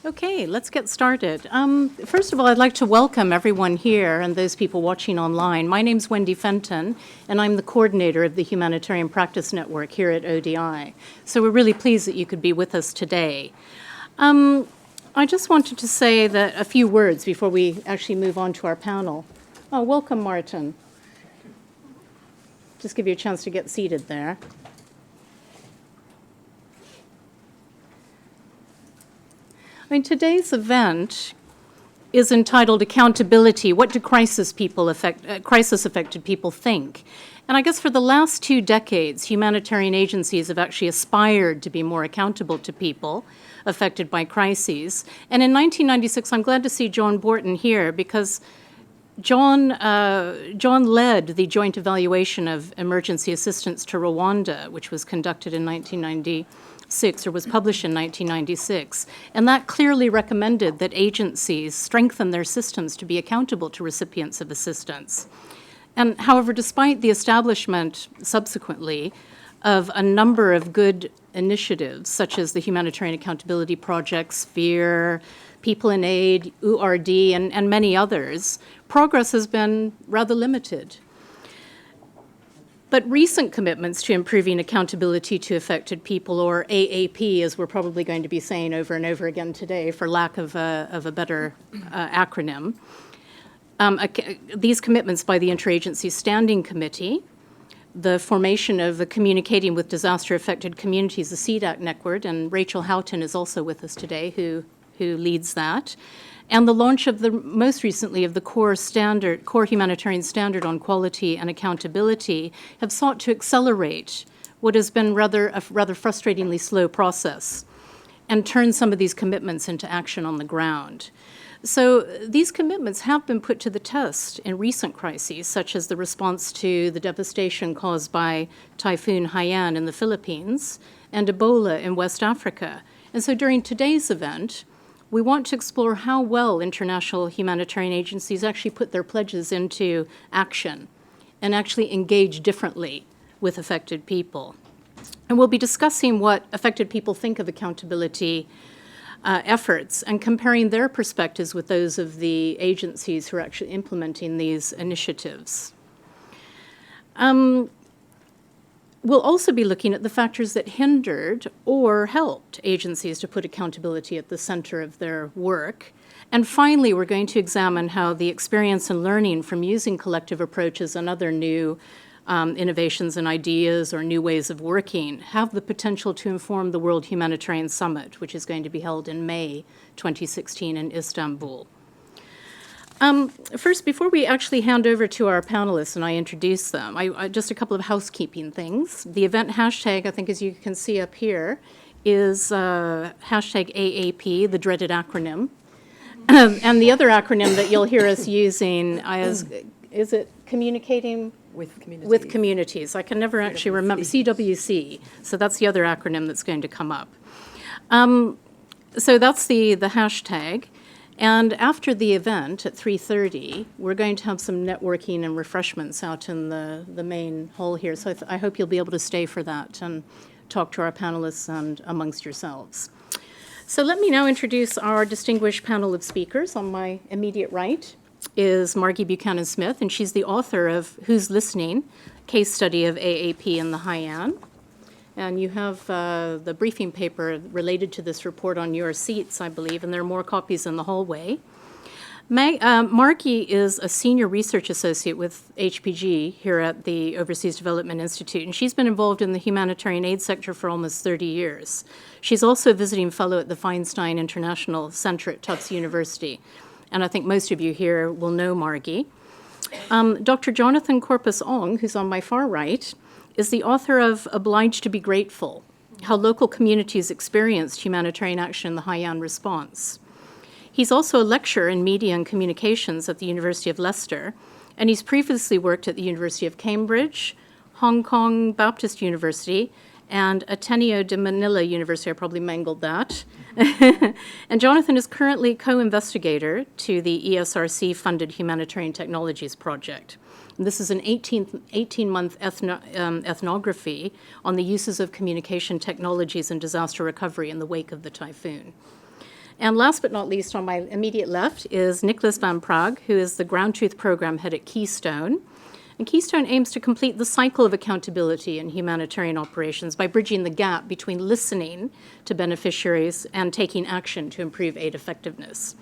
Okay, let's get started. First of all, I'd like to welcome everyone here and those people watching online. My name's Wendy Fenton, and I'm the coordinator of the Humanitarian Practice Network here at ODI. So we're really pleased that you could be with us today. I just wanted to say that a few words before we actually move on to our panel. Oh, welcome, Martin. Just give you a chance to get seated there. Today's event is entitled Accountability, What Do Crisis-Affected People Think? And I guess for the last 2 decades, humanitarian agencies have actually aspired to be more accountable to people affected by crises. And in 1996, I'm glad to see John Borton here because John led the joint evaluation of emergency assistance to Rwanda, which was conducted in 1996, or was published in 1996. And that clearly recommended that agencies strengthen their systems to be accountable to recipients of assistance. And however, despite the establishment subsequently of a number of good initiatives, such as the Humanitarian Accountability Project, SPHERE, People in Aid, URD, and many others, progress has been rather limited. But recent commitments to improving accountability to affected people, or AAP, as we're probably going to be saying over and over again today for lack of a better acronym, these commitments by the Interagency Standing Committee, the formation of the Communicating with Disaster-Affected Communities, the CDAC network, and Rachel Houghton is also with us today, who leads that, and the launch of most recently of the core humanitarian standard on quality and accountability have sought to accelerate what has been a rather frustratingly slow process and turn some of these commitments into action on the ground. So these commitments have been put to the test in recent crises, such as the response to the devastation caused by Typhoon Haiyan in the Philippines and Ebola in West Africa. And so during today's event, we want to explore how well international humanitarian agencies actually put their pledges into action and actually engage differently with affected people. And we'll be discussing what affected people think of accountability efforts and comparing their perspectives with those of the agencies who are actually implementing these initiatives. We'll also be looking at the factors that hindered or helped agencies to put accountability at the center of their work. And finally, we're going to examine how the experience and learning from using collective approaches and other new innovations and ideas or new ways of working have the potential to inform the World Humanitarian Summit, which is going to be held in May 2016 in Istanbul. First, before we actually hand over to our panelists and I introduce them, just a couple of housekeeping things. The event hashtag, I think as you can see up here, is hashtag AAP, the dreaded acronym. And the other acronym that you'll hear us using is it communicating with communities. I can never actually remember. CWC. So that's the other acronym that's going to come up. So that's the hashtag. And after the event at 3:30, we're going to have some networking and refreshments out in the main hall here. So I hope you'll be able to stay for that and talk to our panelists and amongst yourselves. So let me now introduce our distinguished panel of speakers. On my immediate right is Margie Buchanan-Smith, and she's the author of Who's Listening? Case Study of AAP in the Haiyan. And you have the briefing paper related to this report on your seats, I believe, and there are more copies in the hallway. Margie is a senior research associate with HPG here at the Overseas Development Institute, and she's been involved in the humanitarian aid sector for almost 30 years. She's also a visiting fellow at the Feinstein International Center at Tufts University, and I think most of you here will know Margie. Dr. Jonathan Corpus-Ong, who's on my far right, is the author of Obliged to be Grateful, How Local Communities Experienced Humanitarian Action in the Haiyan Response. He's also a lecturer in media and communications at the University of Leicester, and he's previously worked at the University of Cambridge, Hong Kong Baptist University, and Ateneo de Manila University. I probably mangled that. And Jonathan is currently co-investigator to the ESRC-funded Humanitarian Technologies Project. And this is an 18-month ethnography on the uses of communication technologies in disaster recovery in the wake of the typhoon. And last but not least, on my immediate left is Nicholas Van Praag, who is the Ground Truth Program Head at Keystone. And Keystone aims to complete the cycle of accountability in humanitarian operations by bridging the gap between listening to beneficiaries and taking action to improve aid effectiveness.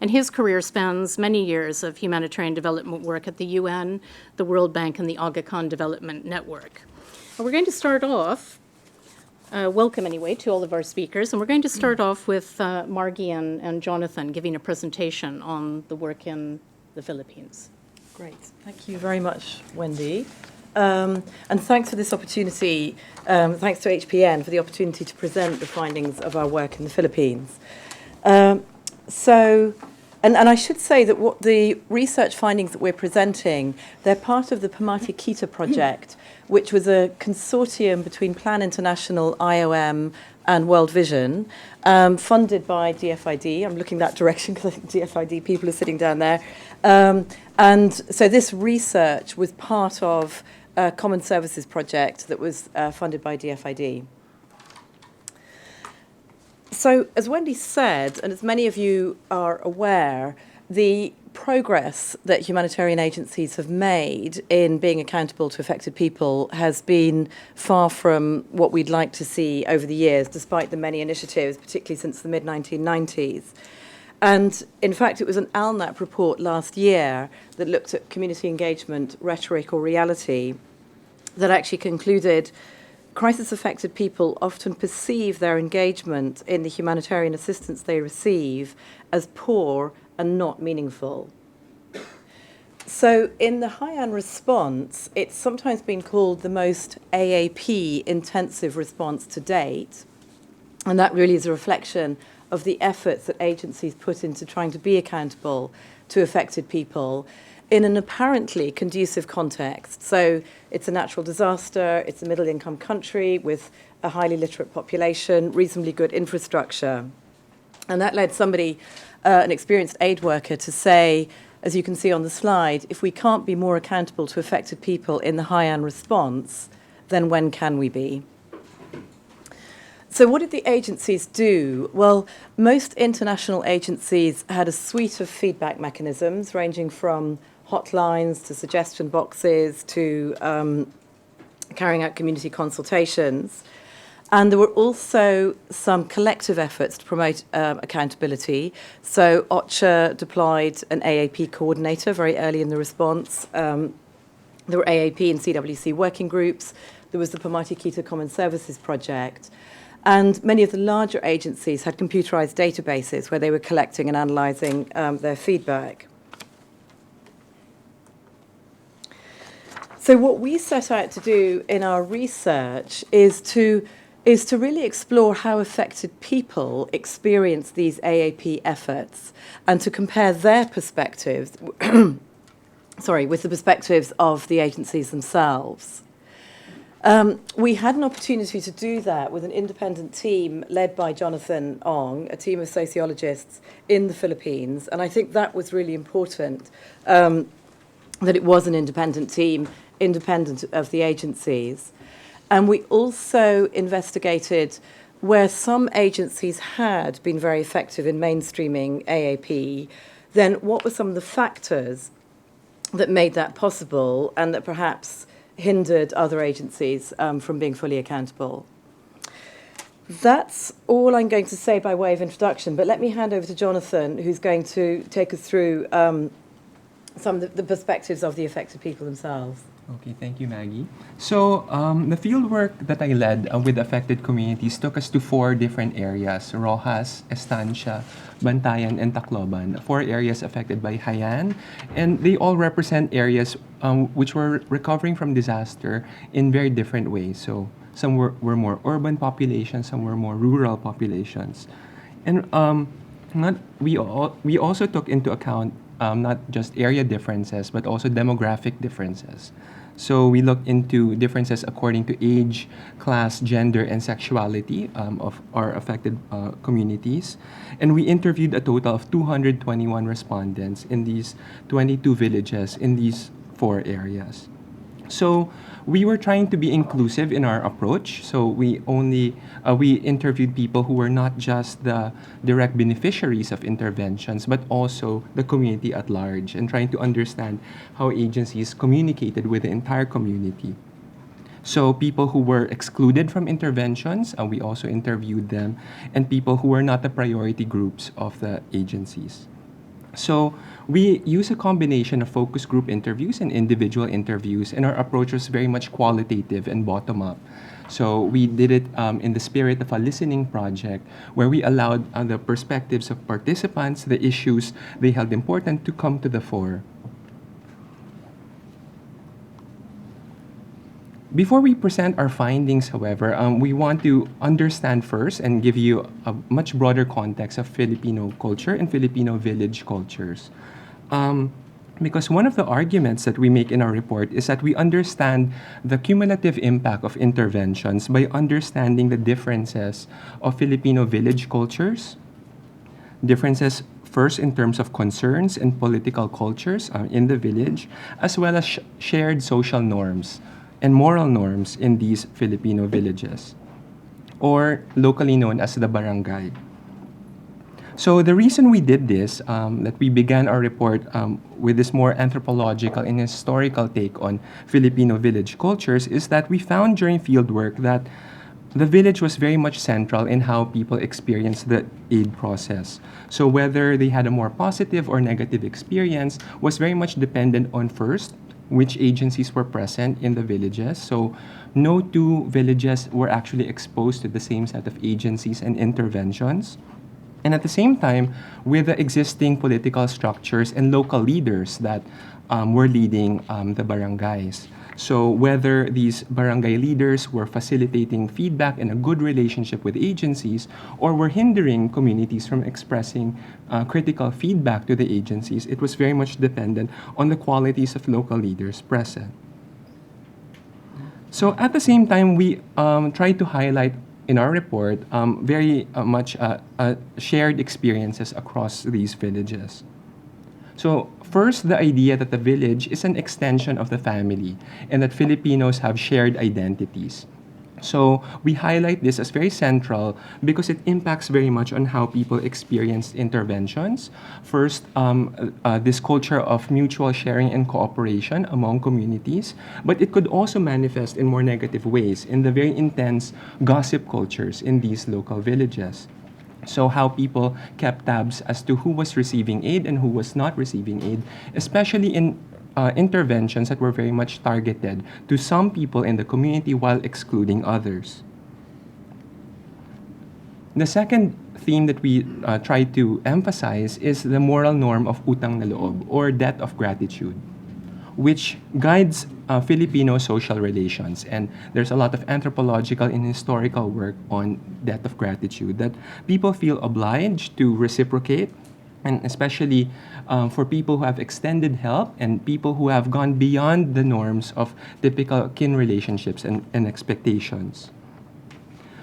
And his career spans many years of humanitarian development work at the UN, the World Bank, and the Aga Khan Development Network. And we're going to start off, welcome anyway to all of our speakers, and we're going to start off with Margie and Jonathan giving a presentation on the work in the Philippines. Great. Thank you very much, Wendy. And thanks for this opportunity, thanks to HPN for the opportunity to present the findings of our work in the Philippines. And I should say that what the research findings that we're presenting, they're part of the Pamati Kita project, which was a consortium between Plan International, IOM, and World Vision, funded by DFID. I'm looking that direction because I think DFID people are sitting down there. And so this research was part of a common services project that was funded by DFID. So, as Wendy said, and as many of you are aware, the progress that humanitarian agencies have made in being accountable to affected people has been far from what we'd like to see over the years, despite the many initiatives, particularly since the mid-1990s. And in fact, it was an ALNAP report last year that looked at community engagement, rhetoric or reality, that actually concluded crisis-affected people often perceive their engagement in the humanitarian assistance they receive as poor and not meaningful. So in the Haiyan response, it's sometimes been called the most AAP intensive response to date. And that really is a reflection of the efforts that agencies put into trying to be accountable to affected people in an apparently conducive context. So it's a natural disaster, it's a middle-income country with a highly literate population, reasonably good infrastructure. And that led somebody, an experienced aid worker, to say, as you can see on the slide, if we can't be more accountable to affected people in the Haiyan response, then when can we be? So what did the agencies do? Well, most international agencies had a suite of feedback mechanisms, ranging from hotlines to suggestion boxes to carrying out community consultations. And there were also some collective efforts to promote accountability. So OCHA deployed an AAP coordinator very early in the response. There were AAP and CWC working groups. There was the Pamati Kita Common Services Project. And many of the larger agencies had computerized databases where they were collecting and analyzing their feedback. So what we set out to do in our research is to really explore how affected people experience these AAP efforts and to compare their perspectives, with the perspectives of the agencies themselves. We had an opportunity to do that with an independent team led by Jonathan Ong, a team of sociologists in the Philippines, and I think that was really important, that it was an independent team, independent of the agencies. And we also investigated where some agencies had been very effective in mainstreaming AAP, then what were some of the factors that made that possible and that perhaps hindered other agencies from being fully accountable. That's all I'm going to say by way of introduction, but let me hand over to Jonathan, who's going to take us through some of the perspectives of the affected people themselves. Okay, thank you, Maggie. So the fieldwork that I led with affected communities took us to 4 different areas: Rojas, Estancia, Bantayan, and Tacloban, 4 areas affected by Haiyan, and they all represent areas which were recovering from disaster in very different ways. So some were more urban populations, some were more rural populations. And we also took into account not just area differences, but also demographic differences. So we looked into differences according to age, class, gender, and sexuality of our affected communities. And we interviewed a total of 221 respondents in these 22 villages in these 4 areas. So we were trying to be inclusive in our approach. So we interviewed people who were not just the direct beneficiaries of interventions, but also the community at large, and trying to understand how agencies communicated with the entire community. So people who were excluded from interventions, we also interviewed them, and people who were not the priority groups of the agencies. So we use a combination of focus group interviews and individual interviews, and our approach was very much qualitative and bottom-up. So we did it in the spirit of a listening project where we allowed the perspectives of participants, the issues they held important, to come to the fore. Before we present our findings, however, we want to understand first and give you a much broader context of Filipino culture and Filipino village cultures. Because one of the arguments that we make in our report is that we understand the cumulative impact of interventions by understanding the differences of Filipino village cultures, differences first in terms of concerns and political cultures in the village, as well as shared social norms and moral norms in these Filipino villages, or locally known as the barangay. So the reason we did this, that we began our report with this more anthropological and historical take on Filipino village cultures, is that we found during fieldwork that the village was very much central in how people experienced the aid process. So whether they had a more positive or negative experience was very much dependent on, first, which agencies were present in the villages. So no two villages were actually exposed to the same set of agencies and interventions. And at the same time, with the existing political structures and local leaders that were leading the barangays. So whether these barangay leaders were facilitating feedback and a good relationship with agencies, or were hindering communities from expressing critical feedback to the agencies, it was very much dependent on the qualities of local leaders present. So at the same time, we tried to highlight in our report very much shared experiences across these villages. So first, the idea that the village is an extension of the family and that Filipinos have shared identities. So we highlight this as very central because it impacts very much on how people experience interventions. First, this culture of mutual sharing and cooperation among communities, but it could also manifest in more negative ways in the very intense gossip cultures in these local villages. So how people kept tabs as to who was receiving aid and who was not receiving aid, especially in interventions that were very much targeted to some people in the community while excluding others. The second theme that we try to emphasize is the moral norm of utang na loob, or debt of gratitude, which guides Filipino social relations. And there's a lot of anthropological and historical work on debt of gratitude, that people feel obliged to reciprocate, and especially for people who have extended help and people who have gone beyond the norms of typical kin relationships and expectations.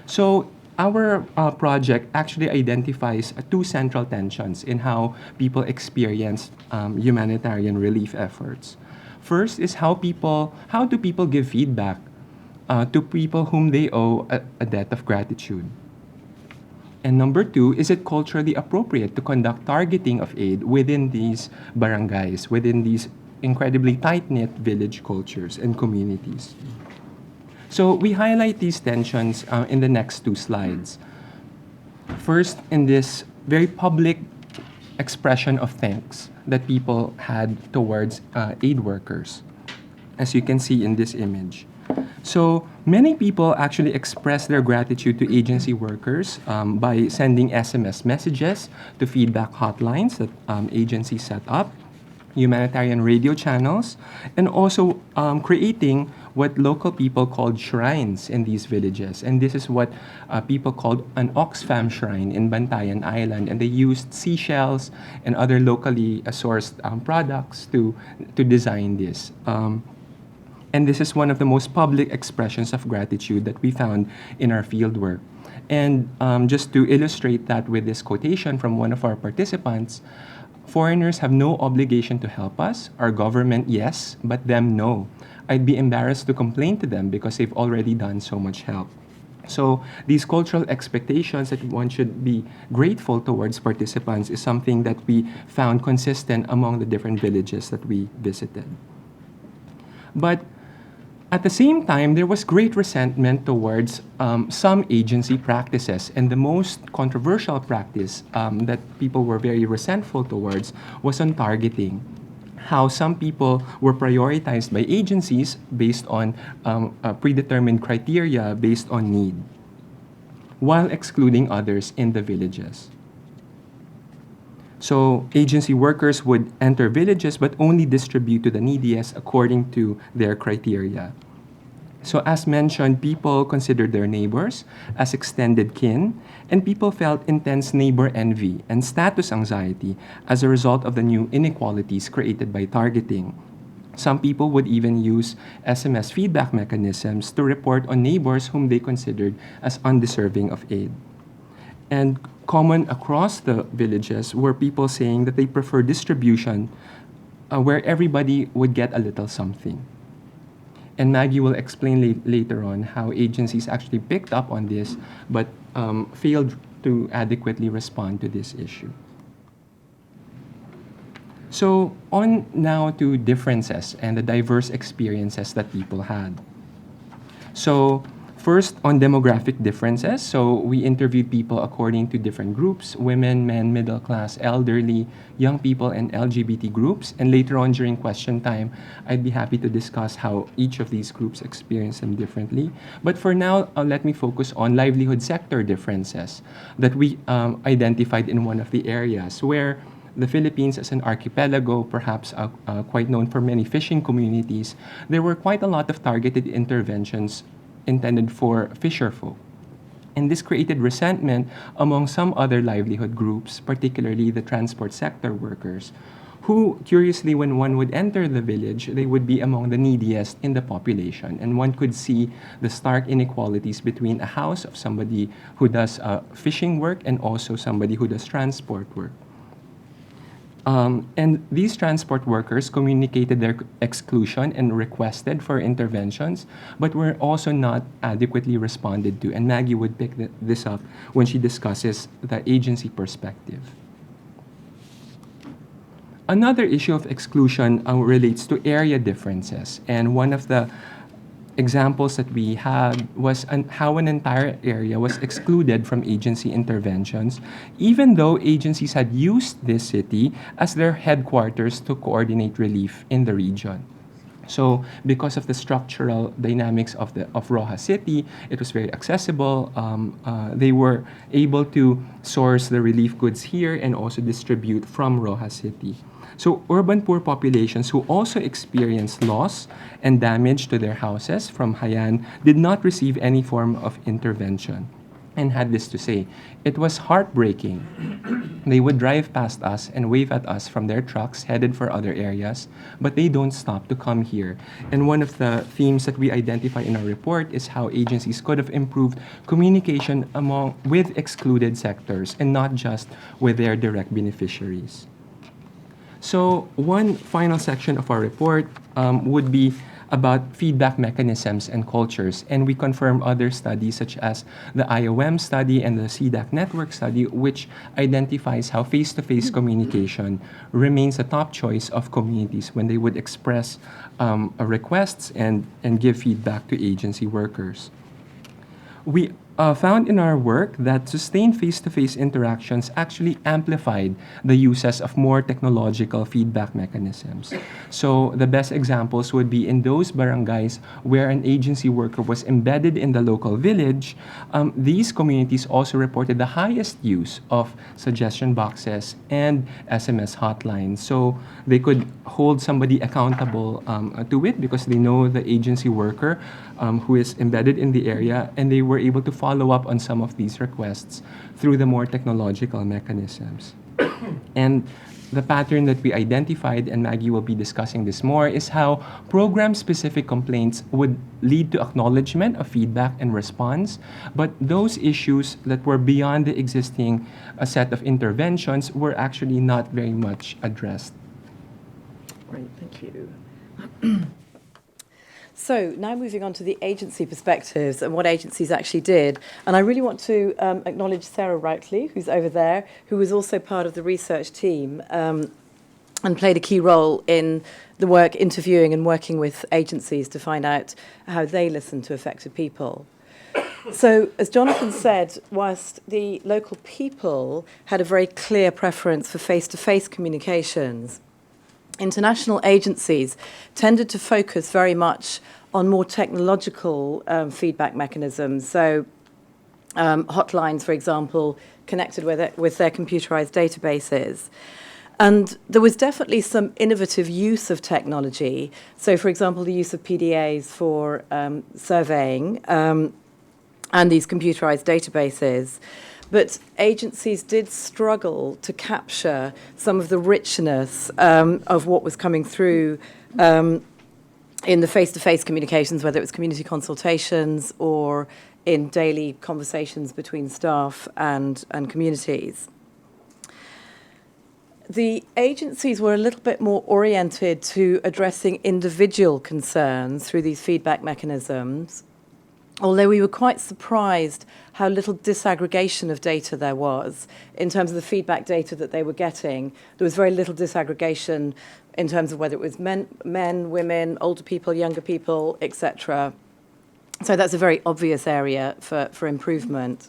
So our project actually identifies two central tensions in how people experience humanitarian relief efforts. First is how do people give feedback to people whom they owe a debt of gratitude? And number two, is it culturally appropriate to conduct targeting of aid within these barangays, within these incredibly tight-knit village cultures and communities? So we highlight these tensions in the next two slides. First, in this very public expression of thanks that people had towards aid workers, as you can see in this image. So many people actually express their gratitude to agency workers by sending SMS messages to feedback hotlines that agencies set up, humanitarian radio channels, and also creating what local people called shrines in these villages. And this is what people called an Oxfam shrine in Bantayan Island. And they used seashells and other locally sourced products to design this. And this is one of the most public expressions of gratitude that we found in our fieldwork. And just to illustrate that with this quotation from one of our participants, Foreigners have no obligation to help us. Our government, yes, but them, no. I'd be embarrassed to complain to them because they've already done so much help. So these cultural expectations that one should be grateful towards participants is something that we found consistent among the different villages that we visited. But at the same time, there was great resentment towards some agency practices. And the most controversial practice that people were very resentful towards was on targeting. How some people were prioritized by agencies based on predetermined criteria based on need, while excluding others in the villages. So agency workers would enter villages but only distribute to the neediest according to their criteria. So as mentioned, people considered their neighbors as extended kin, and people felt intense neighbor envy and status anxiety as a result of the new inequalities created by targeting. Some people would even use SMS feedback mechanisms to report on neighbors whom they considered as undeserving of aid. And common across the villages were people saying that they prefer distribution where everybody would get a little something. And Maggie will explain later on how agencies actually picked up on this but failed to adequately respond to this issue. So on now to differences and the diverse experiences that people had. So first, on demographic differences. So we interviewed people according to different groups: women, men, middle class, elderly, young people, and LGBT groups. And later on during question time, I'd be happy to discuss how each of these groups experience them differently. But for now, let me focus on livelihood sector differences that we identified in one of the areas where the Philippines as an archipelago, perhaps quite known for many fishing communities, there were quite a lot of targeted interventions intended for fisherfolk. And this created resentment among some other livelihood groups, particularly the transport sector workers, who, curiously, when one would enter the village, they would be among the neediest in the population. And one could see the stark inequalities between a house of somebody who does fishing work and also somebody who does transport work. And these transport workers communicated their exclusion and requested for interventions, but were also not adequately responded to. And Maggie would pick this up when she discusses the agency perspective. Another issue of exclusion relates to area differences. And one of the examples that we had was how an entire area was excluded from agency interventions, even though agencies had used this city as their headquarters to coordinate relief in the region. So because of the structural dynamics of Rojas City, it was very accessible. They were able to source the relief goods here and also distribute from Rojas City. So urban poor populations who also experienced loss and damage to their houses from Haiyan did not receive any form of intervention and had this to say: "It was heartbreaking. They would drive past us and wave at us from their trucks headed for other areas, but they don't stop to come here." And one of the themes that we identify in our report is how agencies could have improved communication with excluded sectors and not just with their direct beneficiaries. So one final section of our report would be about feedback mechanisms and cultures. And we confirm other studies such as the IOM study and the CDAC network study, which identifies how face-to-face communication remains a top choice of communities when they would express requests and give feedback to agency workers. We found in our work that sustained face-to-face interactions actually amplified the uses of more technological feedback mechanisms. So the best examples would be in those barangays where an agency worker was embedded in the local village. These communities also reported the highest use of suggestion boxes and SMS hotlines. So they could hold somebody accountable to it because they know the agency worker who is embedded in the area, and they were able to follow follow up on some of these requests through the more technological mechanisms. And the pattern that we identified, and Maggie will be discussing this more, is how program-specific complaints would lead to acknowledgement of feedback and response, but those issues that were beyond the existing set of interventions were actually not very much addressed. Great, thank you. So now moving on to the agency perspectives and what agencies actually did. And I really want to acknowledge Sarah Routley, who's over there, who was also part of the research team and played a key role in the work interviewing and working with agencies to find out how they listen to affected people. So, as Jonathan said, whilst the local people had a very clear preference for face-to-face communications, international agencies tended to focus very much on more technological feedback mechanisms. So hotlines, for example, connected with their computerized databases. And there was definitely some innovative use of technology. So, for example, the use of PDAs for surveying and these computerized databases. But agencies did struggle to capture some of the richness of what was coming through in the face-to-face communications, whether it was community consultations or in daily conversations between staff and communities. The agencies were a little bit more oriented to addressing individual concerns through these feedback mechanisms, although we were quite surprised how little disaggregation of data there was in terms of the feedback data that they were getting. There was very little disaggregation in terms of whether it was men, women, older people, younger people, etc. So that's a very obvious area for improvement.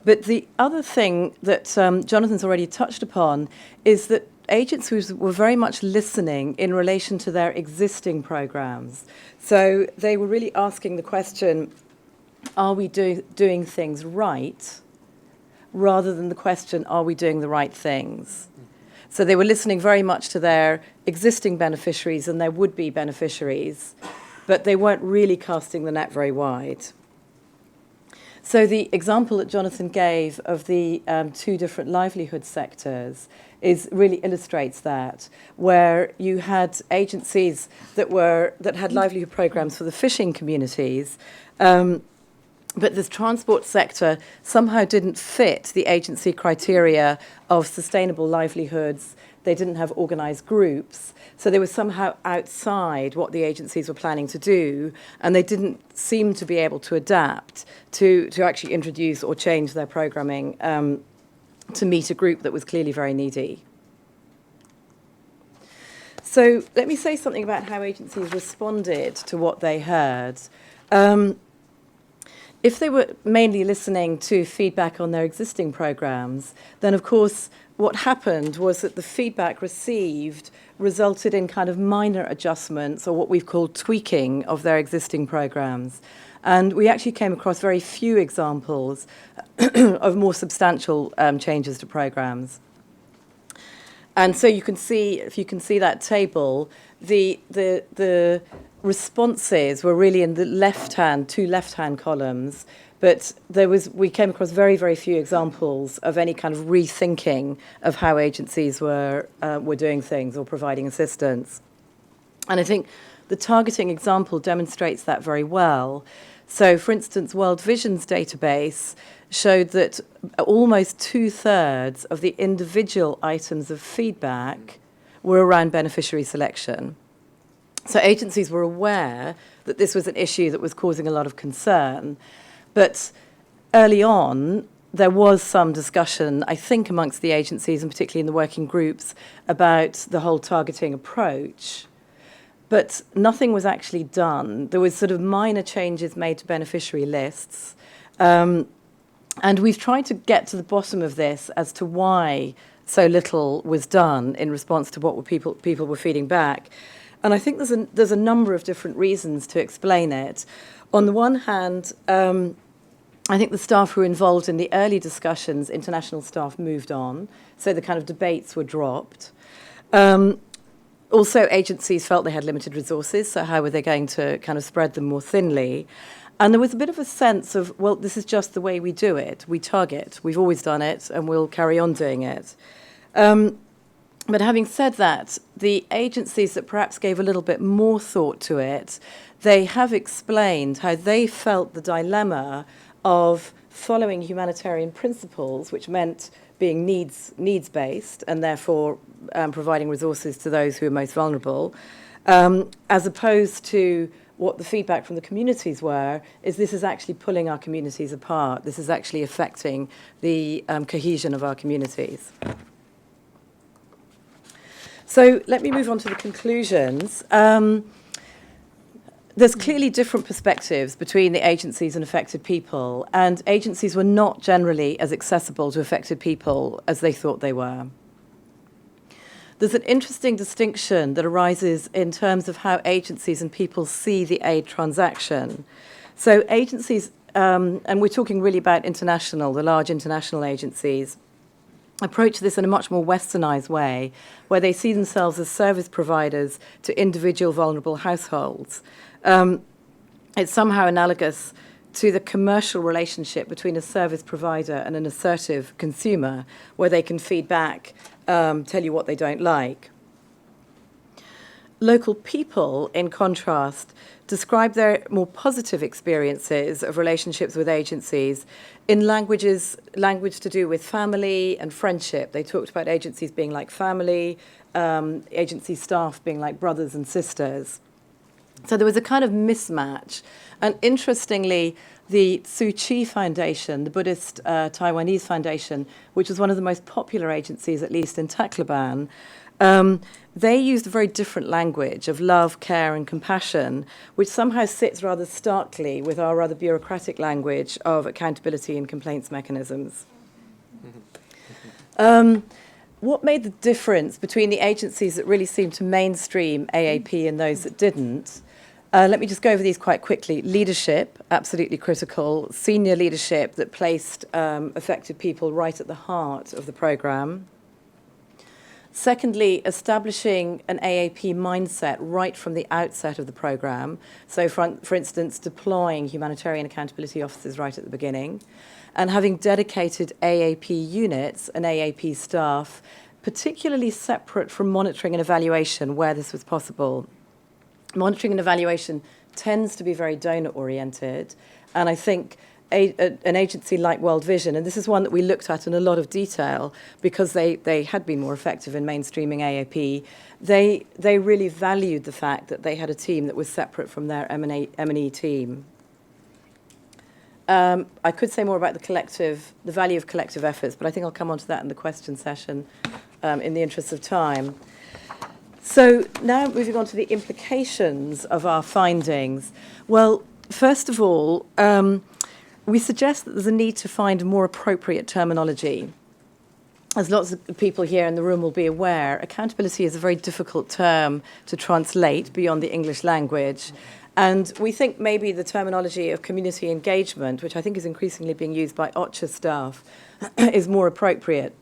But the other thing that Jonathan's already touched upon is that agencies were very much listening in relation to their existing programs. So they were really asking the question, are we doing things right, rather than the question, are we doing the right things? So they were listening very much to their existing beneficiaries and their would-be beneficiaries, but they weren't really casting the net very wide. So the example that Jonathan gave of the two different livelihood sectors really illustrates that, where you had agencies that had livelihood programs for the fishing communities, but the transport sector somehow didn't fit the agency criteria of sustainable livelihoods. They didn't have organised groups, so they were somehow outside what the agencies were planning to do, and they didn't seem to be able to adapt to actually introduce or change their programming to meet a group that was clearly very needy. So let me say something about how agencies responded to what they heard. If they were mainly listening to feedback on their existing programs, then of course what happened was that the feedback received resulted in kind of minor adjustments, or what we've called tweaking, of their existing programs. And we actually came across very few examples of more substantial changes to programs. And so you can see, if you can see that table, the responses were really in the two left-hand columns, but we came across very, very few examples of any kind of rethinking of how agencies were doing things or providing assistance. And I think the targeting example demonstrates that very well. So, for instance, World Vision's database showed that almost 2/3 of the individual items of feedback were around beneficiary selection. So agencies were aware that this was an issue that was causing a lot of concern. But early on, there was some discussion, I think, amongst the agencies, and particularly in the working groups, about the whole targeting approach. But nothing was actually done. There was sort of minor changes made to beneficiary lists. And we've tried to get to the bottom of this as to why so little was done in response to what people were feeding back. And I think there's a number of different reasons to explain it. On the one hand, I think the staff who were involved in the early discussions, international staff, moved on, so the kind of debates were dropped. Also, agencies felt they had limited resources, so how were they going to kind of spread them more thinly? And there was a bit of a sense of, well, this is just the way we do it. We target. We've always done it, and we'll carry on doing it. But having said that, the agencies that perhaps gave a little bit more thought to it, they have explained how they felt the dilemma of following humanitarian principles, which meant being needs-based and therefore providing resources to those who are most vulnerable, as opposed to what the feedback from the communities were, is this is actually pulling our communities apart. This is actually affecting the cohesion of our communities. So let me move on to the conclusions. There's clearly different perspectives between the agencies and affected people, and agencies were not generally as accessible to affected people as they thought they were. There's an interesting distinction that arises in terms of how agencies and people see the aid transaction. So agencies, and we're talking really about the large international agencies, approach this in a much more westernized way, where they see themselves as service providers to individual vulnerable households. It's somehow analogous to the commercial relationship between a service provider and an assertive consumer, where they can feed back, tell you what they don't like. Local people, in contrast, describe their more positive experiences of relationships with agencies in language to do with family and friendship. They talked about agencies being like family, agency staff being like brothers and sisters. So there was a kind of mismatch. And interestingly, the Tzu Chi Foundation, the Buddhist Taiwanese foundation, which was one of the most popular agencies, at least in Tacloban, they used a very different language of love, care, and compassion, which somehow sits rather starkly with our rather bureaucratic language of accountability and complaints mechanisms. What made the difference between the agencies that really seemed to mainstream AAP and those that didn't? Let me just go over these quite quickly. Leadership, absolutely critical. Senior leadership that placed affected people right at the heart of the programme. Secondly, establishing an AAP mindset right from the outset of the programme. So, for instance, deploying humanitarian accountability officers right at the beginning, and having dedicated AAP units and AAP staff, particularly separate from monitoring and evaluation where this was possible. Monitoring and evaluation tends to be very donor-oriented, and I think an agency like World Vision, and this is one that we looked at in a lot of detail because they had been more effective in mainstreaming AAP, they really valued the fact that they had a team that was separate from their M&E team. I could say more about the value of collective efforts, but I think I'll come on to that in the question session in the interest of time. So now moving on to the implications of our findings. Well, first of all, we suggest that there's a need to find more appropriate terminology. As lots of people here in the room will be aware, accountability is a very difficult term to translate beyond the English language. And we think maybe the terminology of community engagement, which I think is increasingly being used by OCHA staff, is more appropriate.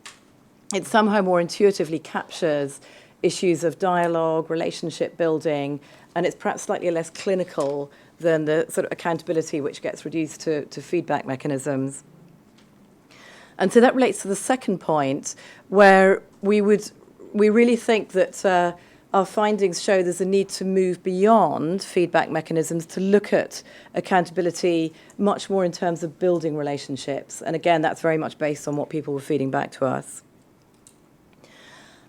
It somehow more intuitively captures issues of dialogue, relationship building, and it's perhaps slightly less clinical than the sort of accountability which gets reduced to feedback mechanisms. And so that relates to the second point, where we really think that our findings show there's a need to move beyond feedback mechanisms to look at accountability much more in terms of building relationships. And again, that's very much based on what people were feeding back to us.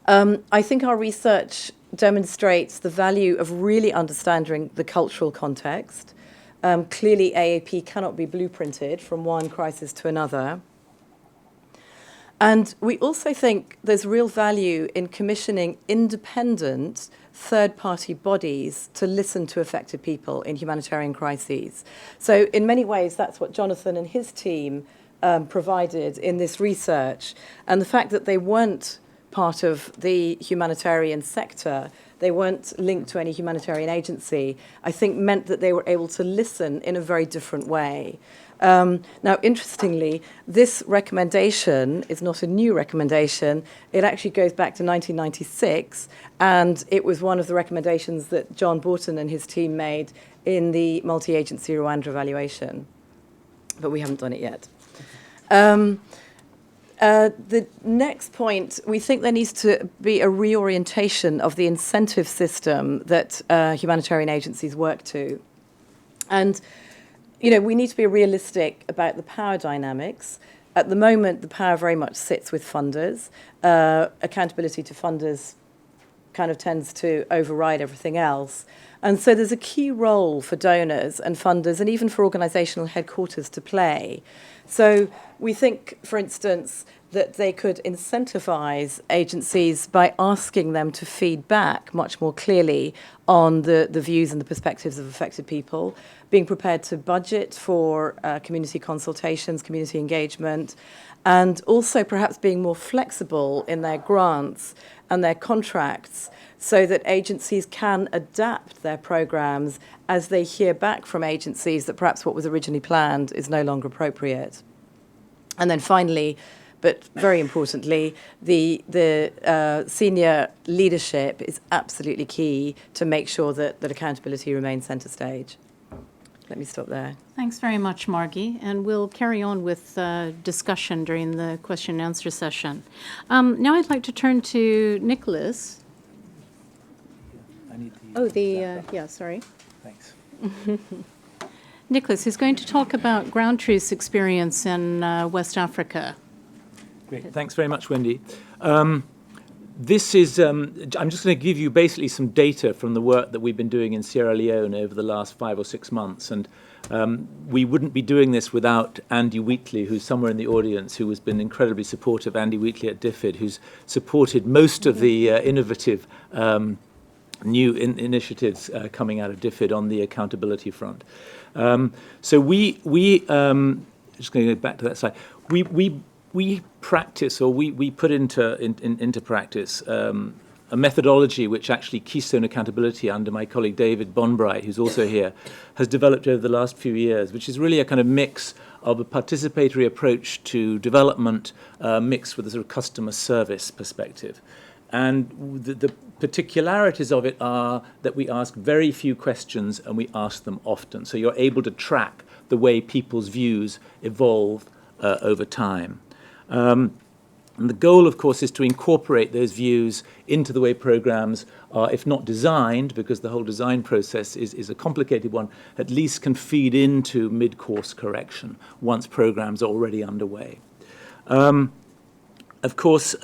I think our research demonstrates the value of really understanding the cultural context. Clearly, AAP cannot be blueprinted from one crisis to another. And we also think there's real value in commissioning independent third-party bodies to listen to affected people in humanitarian crises. So in many ways, that's what Jonathan and his team provided in this research. And the fact that they weren't part of the humanitarian sector, they weren't linked to any humanitarian agency, I think meant that they were able to listen in a very different way. Now, interestingly, this recommendation is not a new recommendation. It actually goes back to 1996, and it was one of the recommendations that John Borton and his team made in the multi-agency Rwanda evaluation. But we haven't done it yet. The next point, we think there needs to be a reorientation of the incentive system that humanitarian agencies work to. And, you know, we need to be realistic about the power dynamics. At the moment, the power very much sits with funders. Accountability to funders kind of tends to override everything else. And so there's a key role for donors and funders and even for organisational headquarters to play. So we think, for instance, that they could incentivise agencies by asking them to feed back much more clearly on the views and the perspectives of affected people, being prepared to budget for community consultations, community engagement, and also perhaps being more flexible in their grants and their contracts so that agencies can adapt their programmes as they hear back from agencies that perhaps what was originally planned is no longer appropriate. And then finally, but very importantly, the senior leadership is absolutely key to make sure that accountability remains centre stage. Let me stop there. Thanks very much, Margie. And we'll carry on with discussion during the question and answer session. Now I'd like to turn to Nicholas. Sorry. Thanks. Nicholas, who's going to talk about ground truth's experience in West Africa. Great. Thanks very much, Wendy. This is, I'm just going to give you basically some data from the work that we've been doing in Sierra Leone over the last 5 or 6 months. And we wouldn't be doing this without Andy Wheatley, who's somewhere in the audience, who has been incredibly supportive, Andy Wheatley at DFID, who's supported most of the innovative new initiatives coming out of DFID on the accountability front. So we just going to go back to that slide. We practice, or we put into practice a methodology which actually Keystone Accountability, under my colleague David Bonbright, who's also here, has developed over the last few years, which is really a kind of mix of a participatory approach to development mixed with a sort of customer service perspective. And the particularities of it are that we ask very few questions and we ask them often. So you're able to track the way people's views evolve over time. And the goal, of course, is to incorporate those views into the way programs are, if not designed, because the whole design process is a complicated one, at least can feed into mid-course correction once programs are already underway. Of course,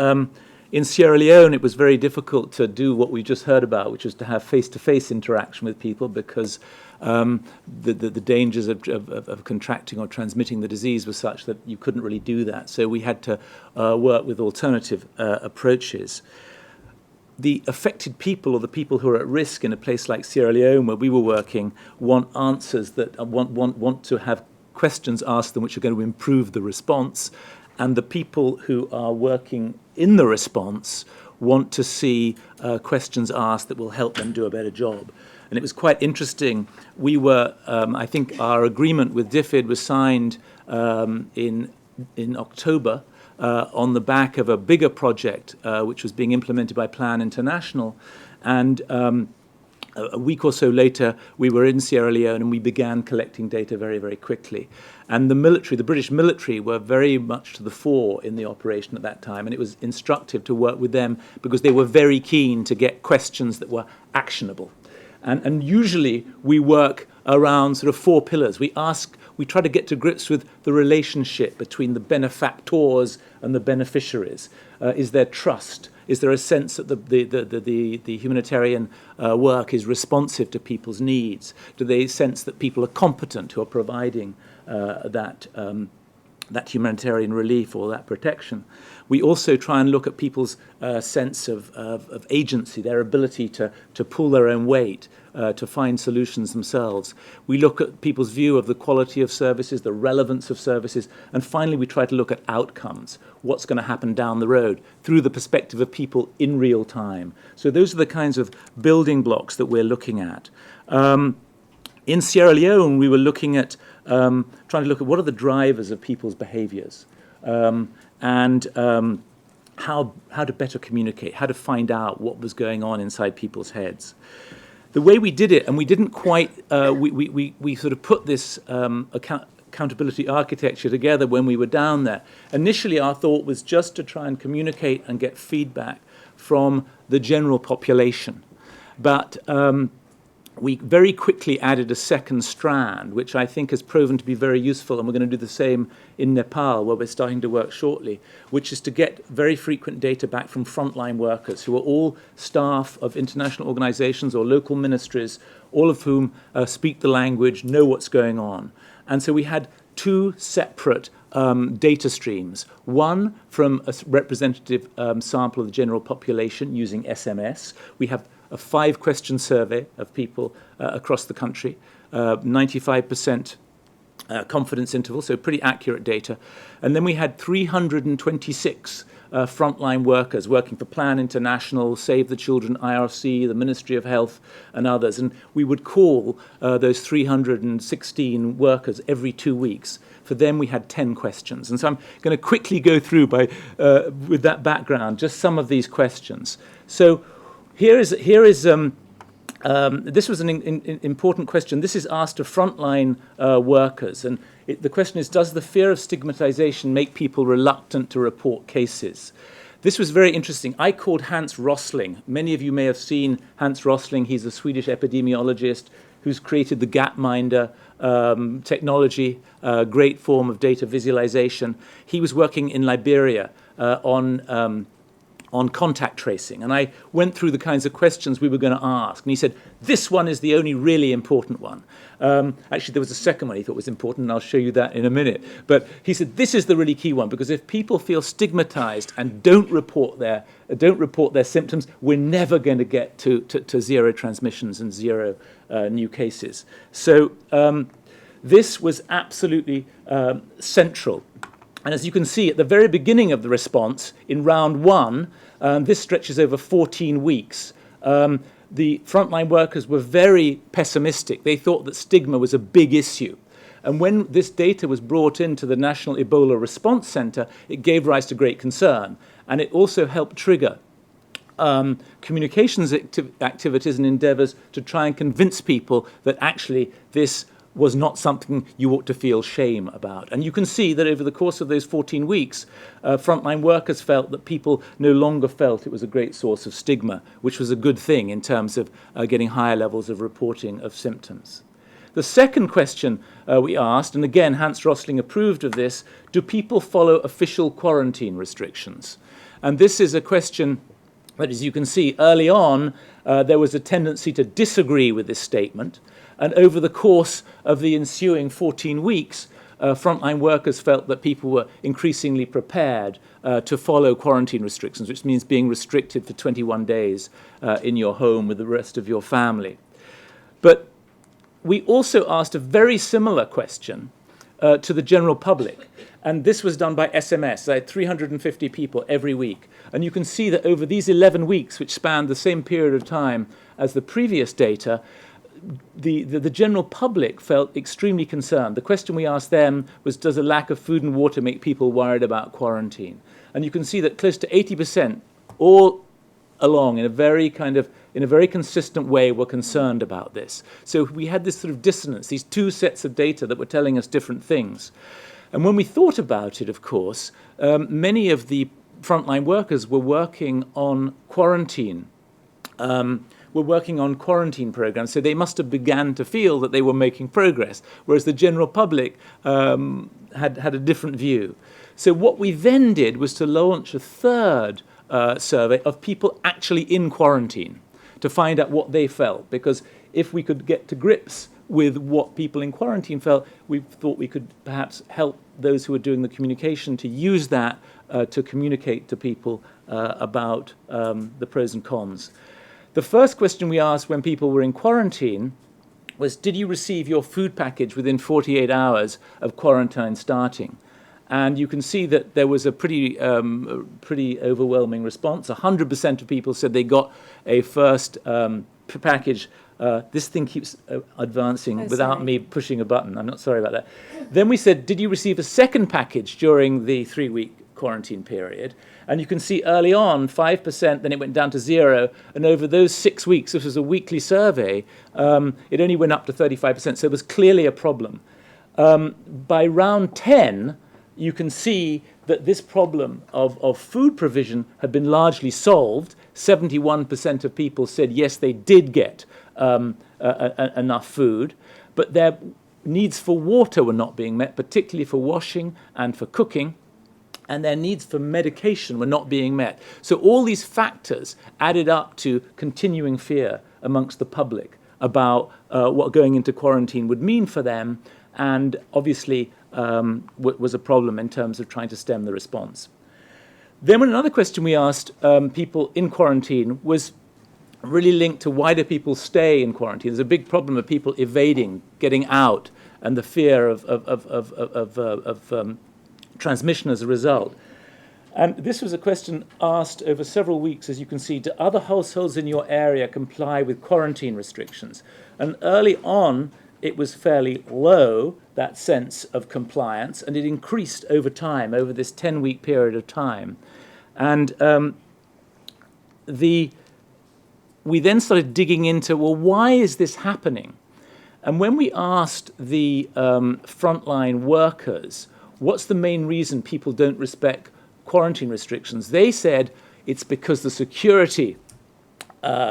in Sierra Leone, it was very difficult to do what we just heard about, which was to have face-to-face interaction with people because the dangers of contracting or transmitting the disease were such that you couldn't really do that. So we had to work with alternative approaches. The affected people, or the people who are at risk in a place like Sierra Leone where we were working, want answers that want to have questions asked them which are going to improve the response. And the people who are working in the response want to see questions asked that will help them do a better job. And it was quite interesting. We were, I think our agreement with DFID was signed in October on the back of a bigger project which was being implemented by Plan International. And a week or so later, we were in Sierra Leone and we began collecting data very, very quickly. And the British military were very much to the fore in the operation at that time. And it was instructive to work with them because they were very keen to get questions that were actionable. And usually we work around sort of 4 pillars. We try to get to grips with the relationship between the benefactors and the beneficiaries. Is there trust? Is there a sense that the humanitarian work is responsive to people's needs? Do they sense that people are competent who are providing that humanitarian relief or that protection? We also try and look at people's sense of agency, their ability to pull their own weight, to find solutions themselves. We look at people's view of the quality of services, the relevance of services, and finally we try to look at outcomes, what's going to happen down the road, through the perspective of people in real time. So those are the kinds of building blocks that we're looking at. In Sierra Leone, we were looking at trying to look at what are the drivers of people's behaviours, and how to better communicate, how to find out what was going on inside people's heads. The way we did it, and we didn't quite, we sort of put this accountability architecture together when we were down there. Initially, our thought was just to try and communicate and get feedback from the general population. But we very quickly added a second strand, which I think has proven to be very useful, and we're going to do the same in Nepal, where we're starting to work shortly, which is to get very frequent data back from frontline workers, who are all staff of international organizations or local ministries, all of whom speak the language, know what's going on. And so we had two separate data streams, one from a representative sample of the general population using SMS. We have a 5-question survey of people across the country, 95% confidence interval, so pretty accurate data. And then we had 326 frontline workers working for Plan International, Save the Children, IRC, the Ministry of Health, and others. And we would call those 316 workers every 2 weeks. For them, we had 10 questions. And so I'm going to quickly go through, with that background, just some of these questions. So Here is this was an important question. This is asked of frontline workers, and the question is, does the fear of stigmatization make people reluctant to report cases? This was very interesting. I called Hans Rosling. Many of you may have seen Hans Rosling. He's a Swedish epidemiologist who's created the Gapminder technology, a great form of data visualization. He was working in Liberia on contact tracing. And I went through the kinds of questions we were going to ask. And he said, this one is the only really important one. Actually, there was a second one he thought was important, and I'll show you that in a minute. But he said, this is the really key one, because if people feel stigmatized and don't report their symptoms, we're never going to get to zero transmissions and zero new cases. So this was absolutely central. And as you can see, at the very beginning of the response, in round one, this stretches over 14 weeks, the frontline workers were very pessimistic. They thought that stigma was a big issue. And when this data was brought into the National Ebola Response Center, it gave rise to great concern. And it also helped trigger communications activities and endeavors to try and convince people that actually this was not something you ought to feel shame about. And you can see that over the course of those 14 weeks, frontline workers felt that people no longer felt it was a great source of stigma, which was a good thing in terms of getting higher levels of reporting of symptoms. The second question we asked, and again Hans Rosling approved of this, do people follow official quarantine restrictions? And this is a question that, as you can see, early on, there was a tendency to disagree with this statement. And over the course of the ensuing 14 weeks, frontline workers felt that people were increasingly prepared to follow quarantine restrictions, which means being restricted for 21 days in your home with the rest of your family. But we also asked a very similar question to the general public. And this was done by SMS. I had 350 people every week. And you can see that over these 11 weeks, which spanned the same period of time as the previous data, the general public felt extremely concerned. The question we asked them was, does a lack of food and water make people worried about quarantine? And you can see that close to 80% all along in a very consistent way were concerned about this. So we had this sort of dissonance, these two sets of data that were telling us different things. And when we thought about it, of course, many of the frontline workers were working on quarantine programs, so they must have began to feel that they were making progress, whereas the general public had a different view. So what we then did was to launch a third survey of people actually in quarantine to find out what they felt, because if we could get to grips with what people in quarantine felt, we thought we could perhaps help those who were doing the communication to use that to communicate to people about the pros and cons. The first question we asked when people were in quarantine was, did you receive your food package within 48 hours of quarantine starting? And you can see that there was a pretty overwhelming response. 100% of people said they got a first package. This thing keeps advancing without sorry. me pushing a button. I'm not sorry about that. Then we said, did you receive a second package during the 3-week quarantine period? And you can see early on, 5%, then it went down to 0. And over those 6 weeks, this was a weekly survey, it only went up to 35%. So it was clearly a problem. By round 10, you can see that this problem of food provision had been largely solved. 71% of people said, yes, they did get enough food, but their needs for water were not being met, particularly for washing and for cooking, and their needs for medication were not being met. So all these factors added up to continuing fear amongst the public about what going into quarantine would mean for them, and obviously was a problem in terms of trying to stem the response. Then another question we asked people in quarantine was really linked to why do people stay in quarantine. There's a big problem of people evading, getting out, and the fear of transmission as a result. And this was a question asked over several weeks, as you can see, do other households in your area comply with quarantine restrictions? And early on, it was fairly low, that sense of compliance, and it increased over time, over this 10-week period of time. And we then started digging into, well, why is this happening? And when we asked the frontline workers, what's the main reason people don't respect quarantine restrictions, they said it's because the security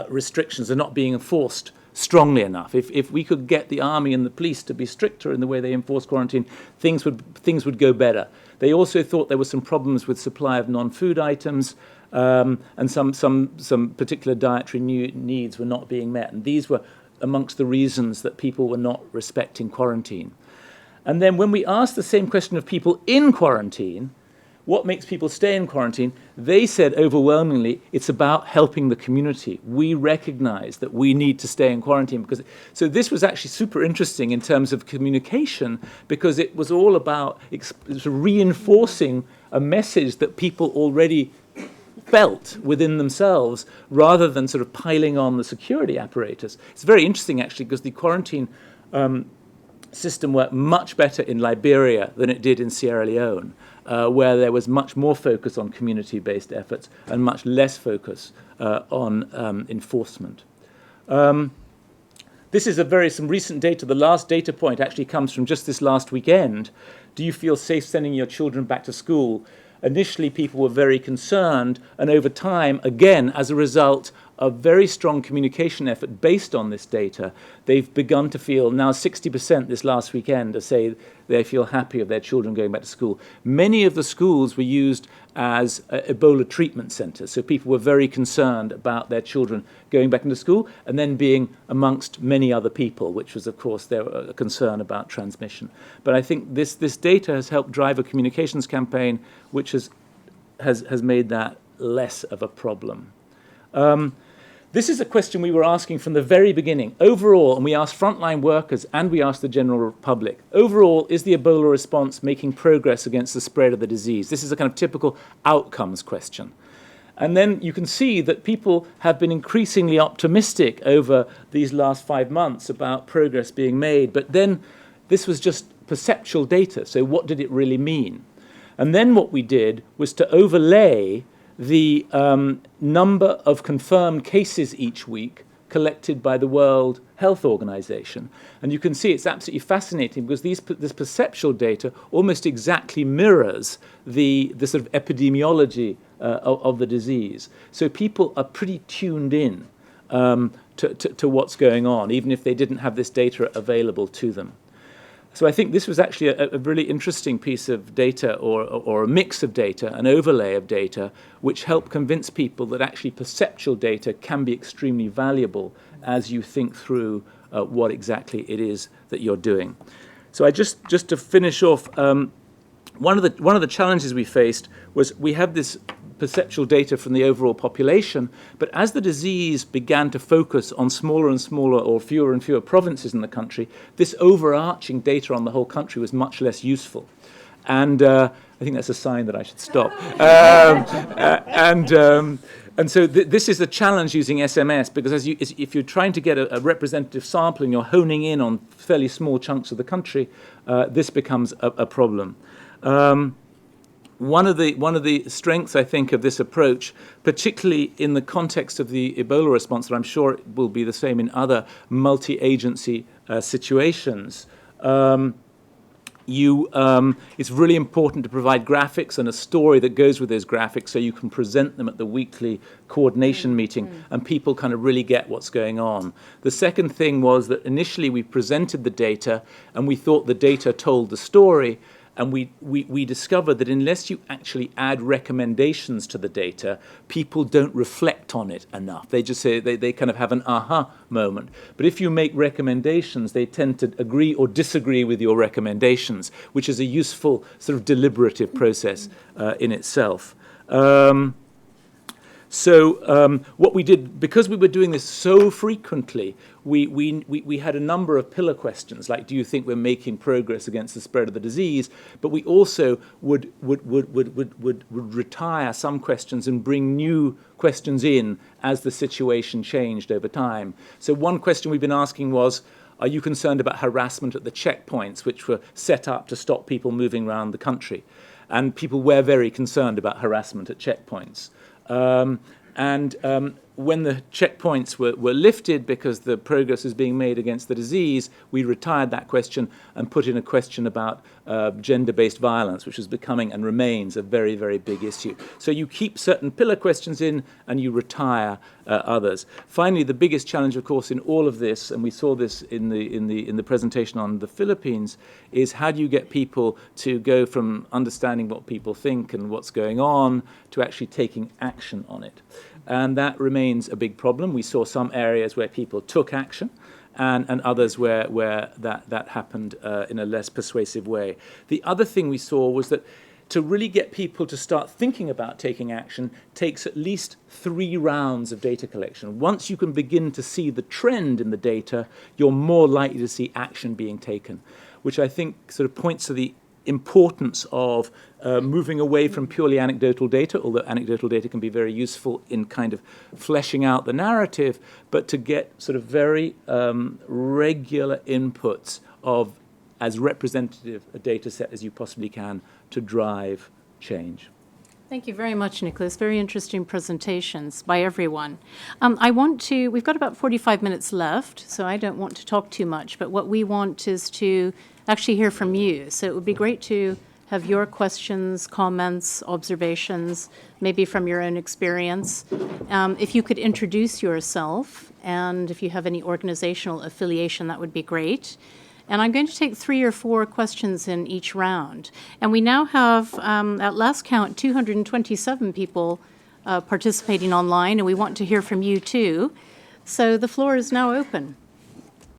restrictions are not being enforced strongly enough. If we could get the army and the police to be stricter in the way they enforce quarantine, things would go better. They also thought there were some problems with supply of non-food items, and some particular dietary needs were not being met. And these were amongst the reasons that people were not respecting quarantine. And then when we asked the same question of people in quarantine, what makes people stay in quarantine, they said overwhelmingly, it's about helping the community. We recognize that we need to stay in quarantine. So this was actually super interesting in terms of communication, because it was all about reinforcing a message that people already felt within themselves, rather than sort of piling on the security apparatus. It's very interesting, actually, because the quarantine system worked much better in Liberia than it did in Sierra Leone, where there was much more focus on community-based efforts and much less focus on enforcement. This is some recent data. The last data point actually comes from just this last weekend. Do you feel safe sending your children back to school? Initially, people were very concerned, and over time, again, as a result of very strong communication effort based on this data, they've begun to feel, now 60% this last weekend, to say they feel happy of their children going back to school. Many of the schools were used as Ebola treatment centers, so people were very concerned about their children going back into school and then being amongst many other people, which was, of course, their concern about transmission. But I think this data has helped drive a communications campaign which has made that less of a problem. This is a question we were asking from the very beginning. Overall, and we asked frontline workers and we asked the general public, overall, is the Ebola response making progress against the spread of the disease? This is a kind of typical outcomes question. And then you can see that people have been increasingly optimistic over these last 5 months about progress being made. But then this was just perceptual data. So what did it really mean? And then what we did was to overlay the number of confirmed cases each week collected by the World Health Organization. And you can see it's absolutely fascinating, because this perceptual data almost exactly mirrors the sort of epidemiology of the disease. So people are pretty tuned in to what's going on, even if they didn't have this data available to them. So I think this was actually a really interesting piece of data, or a mix of data, an overlay of data, which helped convince people that actually perceptual data can be extremely valuable as you think through what exactly it is that you're doing. So I just to finish off, one of the challenges we faced was we have this perceptual data from the overall population, but as the disease began to focus on smaller and smaller, or fewer and fewer provinces in the country, this overarching data on the whole country was much less useful. And I think that's a sign that I should stop. And so this is the challenge using SMS, because if you're trying to get a representative sample and you're honing in on fairly small chunks of the country, this becomes a problem. One of the strengths, I think, of this approach, particularly in the context of the Ebola response, and I'm sure it will be the same in other multi-agency situations, it's really important to provide graphics and a story that goes with those graphics so you can present them at the weekly coordination meeting and people kind of really get what's going on. The second thing was that initially we presented the data and we thought the data told the story, and we discovered that unless you actually add recommendations to the data, people don't reflect on it enough. They just say, they kind of have an aha moment. But if you make recommendations, they tend to agree or disagree with your recommendations, which is a useful sort of deliberative process in itself. So what we did, because we were doing this so frequently, we had a number of pillar questions, like, do you think we're making progress against the spread of the disease? But we also would retire some questions and bring new questions in as the situation changed over time. So one question we've been asking was, are you concerned about harassment at the checkpoints, which were set up to stop people moving around the country? And people were very concerned about harassment at checkpoints. When the checkpoints were lifted because the progress is being made against the disease, we retired that question and put in a question about gender-based violence, which is becoming and remains a very, very big issue. So you keep certain pillar questions in and you retire others. Finally, the biggest challenge, of course, in all of this, and we saw this in the presentation on the Philippines, is how do you get people to go from understanding what people think and what's going on to actually taking action on it. And that remains a big problem. We saw some areas where people took action and others where that happened in a less persuasive way. The other thing we saw was that to really get people to start thinking about taking action takes at least 3 rounds of data collection. Once you can begin to see the trend in the data, you're more likely to see action being taken, which I think sort of points to the importance of moving away from purely anecdotal data, although anecdotal data can be very useful in kind of fleshing out the narrative, but to get sort of very regular inputs of as representative a data set as you possibly can to drive change. Thank you very much, Nicholas. Very interesting presentations by everyone. We've got about 45 minutes left, so I don't want to talk too much, but what we want is to actually hear from you. So it would be great to have your questions, comments, observations, maybe from your own experience. If you could introduce yourself, and if you have any organizational affiliation, that would be great. And I'm going to take 3 or 4 questions in each round. And we now have, at last count, 227 people participating online, and we want to hear from you too. So the floor is now open.